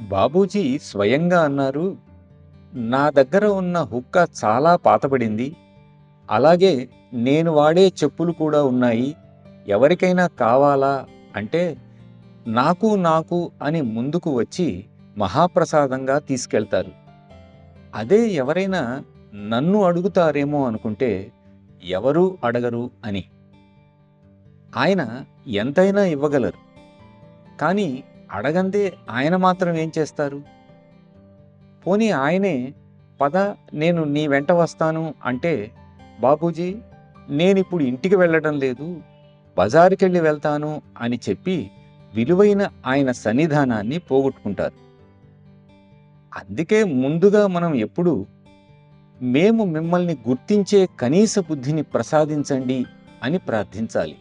బాబూజీ స్వయంగా అన్నారు, నా దగ్గర ఉన్న హుక్కా చాలా పాతబడింది. అలాగే నేను వాడే చెప్పులు కూడా ఉన్నాయి. ఎవరికైనా కావాలా అంటే నాకు నాకు అని ముందుకు వచ్చి మహాప్రసాదంగా తీసుకెళ్తారు. అదే ఎవరైనా నన్ను అడుగుతారేమో అనుకుంటే ఎవరూ అడగరు అని. ఆయన ఎంతైనా ఇవ్వగలరు. కానీ అడగందే ఆయన మాత్రం ఏం చేస్తారు? పోనీ ఆయనే పద నేను నీ వెంట వస్తాను అంటే, బాబూజీ నేనిప్పుడు ఇంటికి వెళ్ళడం లేదు, బజారుకెళ్ళి వెళ్తాను అని చెప్పి విలువైన ఆయన సన్నిధానాన్ని పోగొట్టుకుంటారు. అందుకే ముందుగా మనం ఎప్పుడూ మేము మిమ్మల్ని గుర్తించే కనీస బుద్ధిని ప్రసాదించండి అని ప్రార్థించాలి.